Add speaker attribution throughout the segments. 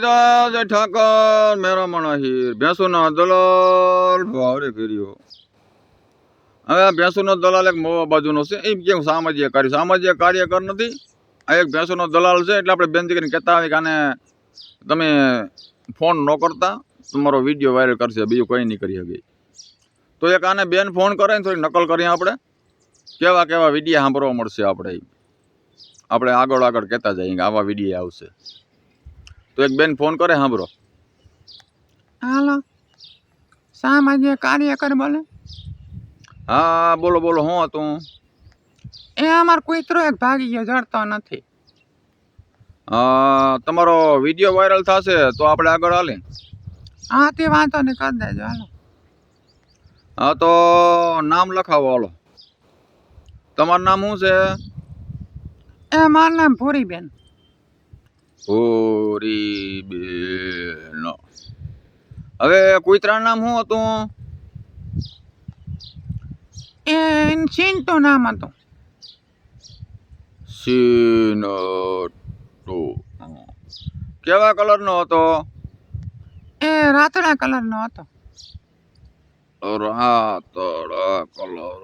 Speaker 1: જય ઠાકર મેરા મણાહીર ભેંસુના દલાલ ભાવરે કર્યો. હવે ભેંસુનો દલાલ એક મોવા બાજુનો છે. એમ કેમ સામાજિક કાર્યકર નથી. આ એક ભેંસુનો દલાલ છે. એટલે આપણે બેન દીકરીને કહેતા હોય કે આને તમે ફોન ન કરતા, તમારો વિડીયો વાયરલ કરશે, બીજું કંઈ નહીં કરી શકે. તો એક આને બેન ફોન કરે ને થોડી નકલ કરીએ આપણે, કેવા કેવા વિડીયો સાંભળવા મળશે. આપણે આગળ કહેતા જઈએ કે આવા વિડીયો આવશે. તો એક બેન ફોન કરે, સાંભળો.
Speaker 2: હાલો, સામાજિક કાર્યકર બોલે?
Speaker 1: હા બોલો બોલો. હું હતું?
Speaker 2: એ અમાર કૂતરો એક ભાગી ગયો, જડતો નથી.
Speaker 1: તમારો વિડીયો વાયરલ થશે તો આપણે આગળ હાલી.
Speaker 2: હા તે વાંધો નહીં, કરી દેજો. હાલો.
Speaker 1: હા તો નામ લખાવો. હાલો, તમારું નામ શું છે?
Speaker 2: એ મારું નામ ભૂરીબેન.
Speaker 1: ભૂરીબેન. હવે કૂતરાનું નામ શું હતું?
Speaker 2: એ ચિંટુ નામ હતું.
Speaker 1: સીનટુ. કેવા કલરનો હતો?
Speaker 2: એ રાતડા કલરનો હતો.
Speaker 1: રાતડા કલર.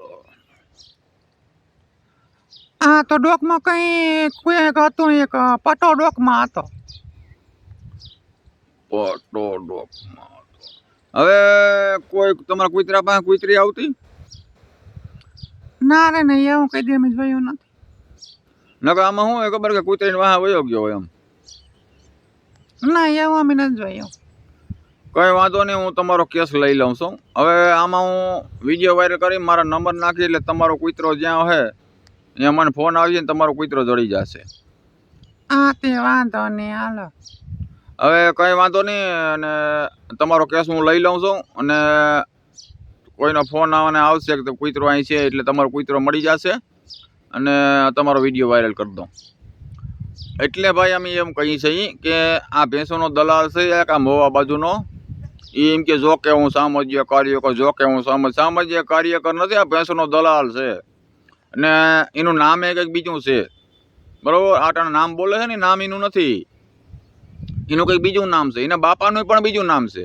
Speaker 2: હા તો ડોકમાં કઈ હતું, એક પટો ડોકમાં હતો.
Speaker 1: પટો ડોકમાં હતો. હવે કોઈ તમારા કૂતરા પાસે કૂતરી આવતી?
Speaker 2: ના રે નહીં, એવું કઈ દે મેં જોયું નથી.
Speaker 1: નકર આમાં શું હોય ખબર, કે કૂતરીને વાહ વયો ગયો હોય એમ.
Speaker 2: ના એવું અમે નથી જોયું.
Speaker 1: કંઈ વાંધો નહીં, હું તમારો કેસ લઈ લઉં છું. હવે આમાં હું વિડીયો વાયરલ કરી મારા નંબર નાખી, એટલે તમારો કૂતરો જ્યાં હોય ત્યાં મને ફોન આવી જાય ને તમારો કૂતરો જડી જશે.
Speaker 2: હા તે વાંધો નહીં. હાલો,
Speaker 1: હવે કંઈ વાંધો નહીં, અને તમારો કેસ હું લઈ લઉં છું. અને કોઈનો ફોન આવશે કે કૂતરો અહીં છે, એટલે તમારો કૂતરો મળી જશે અને તમારો વિડીયો વાયરલ કરી દઉં. એટલે ભાઈ અમે એમ કહીએ છીએ કે આ ભેંસોનો દલાલ છે, એક આ મોવા બાજુનો, એ એમ કે જો કે હું સામાજિક કાર્યકર, સામાજિક કાર્યકર નથી, આ ભેંસોનો દલાલ છે. અને એનું નામ કંઈક બીજું છે, બરાબર? આટાનું નામ બોલે છે ને, નામ એનું નથી, એનું કંઈક બીજું નામ છે. એના બાપાનું પણ બીજું નામ છે.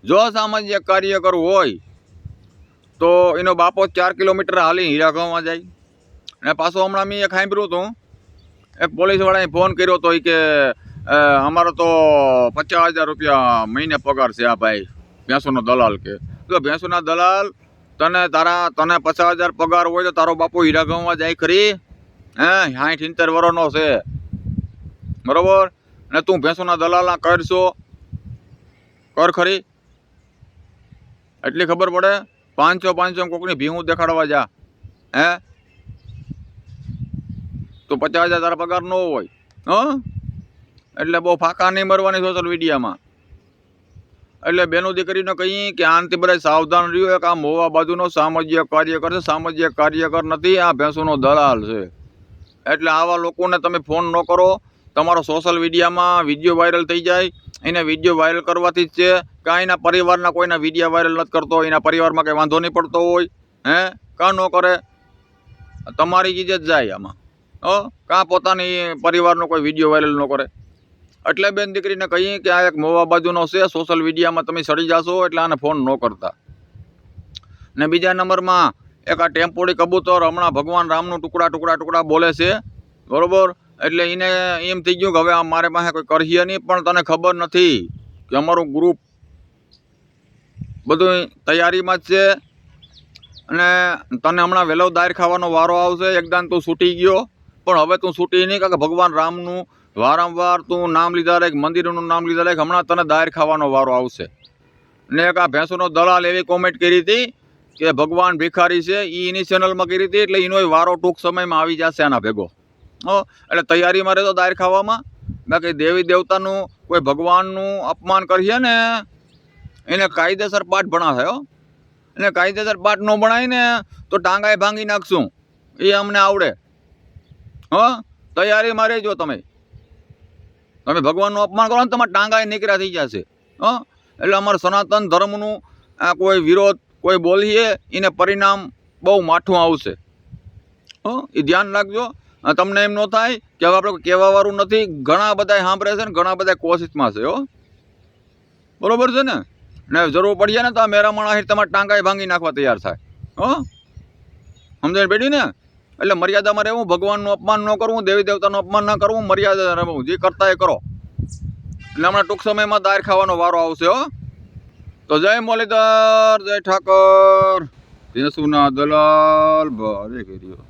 Speaker 1: જો સામાજિક કાર્યકર હોય તો એનો બાપો 4 કિલોમીટર હાલી હીરાગાંવમાં જાય. અને પાછો હમણાં મેં એક સાંભળ્યું હતું, એક પોલીસવાળાએ ફોન કર્યો હતો કે અમારો તો 50,000 રૂપિયા મહિને પગાર છે આ ભાઈ ભેંસોનો દલાલ. કે તો ભેંસોના દલાલ, તને 50,000 પગાર હોય તો તારો બાપો હીરાગાંવમાં જાય ખરી? 60-70 વર્ષનો છે, બરાબર? અને તું ભેંસોના દલાલના કરશો, કર ખરી? એટલી ખબર પડે. 500 કોકની ભીહું દેખાડવા જા, તો 50,000 તારા પગાર ન હોય. એટલે બહુ ફાંકા નહીં મરવાની સોશિયલ મીડિયામાં. એટલે બેનો દીકરીને કહીએ કે આનાથી બધા સાવધાન રહ્યો. એક આ મોવા બાજુનો સામાજિક કાર્યકર છે, સામાજિક કાર્યકર નથી, આ ભેંસોનો દલાલ છે. એટલે આવા લોકોને તમે ફોન ન કરો. તમારો સોશિયલ મીડિયામાં વિડીયો વાયરલ થઈ જાય. એને વિડીયો વાયરલ કરવાથી જ છે. કાં એના પરિવારના કોઈના વિડીયો વાયરલ નથી કરતો, એના પરિવારમાં કંઈ વાંધો નહીં પડતો હોય, કાં ન કરે? તમારી ઇજ્જત જાય આમાં. કાં પોતાની પરિવારનો કોઈ વિડીયો વાયરલ ન કરે. એટલે બેન દીકરીને કહીએ કે આ એક મોવા બાજુનો છે, સોશિયલ મીડિયામાં તમે સડી જશો, એટલે આને ફોન ન કરતા. ને બીજા નંબરમાં એક આ ટેમ્પોડી કબૂતર હમણાં ભગવાન રામનું ટુકડા બોલે છે, બરાબર? એટલે એને એમ થઈ ગયું કે હવે મારે પાસે કોઈ કરીએ નહીં. પણ તને ખબર નથી કે અમારું ગ્રુપ બધું તૈયારીમાં જ છે. અને તને હમણાં વહેલો દાર ખાવાનો વારો આવશે. એકદમ તું છૂટી ગયો, પણ હવે તું છૂટી નહીં, કારણ કે ભગવાન રામનું વારંવાર તું નામ લીધા રહે, મંદિરોનું નામ લીધા રહે. હમણાં તને દાર ખાવાનો વારો આવશે. ને એક આ ભેંસોનો દલાલ એવી કોમેન્ટ કરી હતી કે ભગવાન ભિખારી છે, એની ચેનલમાં કરી હતી. એટલે એનો વારો ટૂંક સમયમાં આવી જશે આના ભેગો. એટલે તૈયારીમાં રહેતો દાર ખાવામાં. બાકી દેવી દેવતાનું, કોઈ ભગવાનનું અપમાન કરીએ ને, એને કાયદેસર પાઠ ભણાશે. એને કાયદેસર પાઠ ન ભણાય ને તો ટાંગાએ ભાંગી નાખશું, એ અમને આવડે. તૈયારીમાં રહેજો. તમે ભગવાનનું અપમાન કરો ને, તમારા ટાંગાએ નીકળ્યા થઈ જશે. એટલે અમારા સનાતન ધર્મનું આ કોઈ વિરોધ કોઈ બોલીએ એને પરિણામ બહુ માઠું આવશે. એ ધ્યાન રાખજો. તમને એમ ન થાય કે હવે આપણે કહેવાવાળું નથી, ઘણા બધા સાંભળે છે ને ઘણા બધા કોશિશમાં છે હો, બરોબર છે ને. ને જરૂર પડીએ ને તો આ મેરામણ આહિર તમારા ટાંકાઈ ભાંગી નાખવા તૈયાર થાય હો, સમજાય બેટી ને. એટલે મર્યાદામાં રહેવું, ભગવાનનું અપમાન ન કરવું, દેવી દેવતાનું અપમાન ન કરવું, મર્યાદા રહેવું, જે કરતા એ કરો. એટલે હમણાં ટૂંક સમયમાં દાર ખાવાનો વારો આવશે હો. તો જય મુરલીધર, જય ઠાકર, ભેંસુના દલાલ, ભલે કર્યો.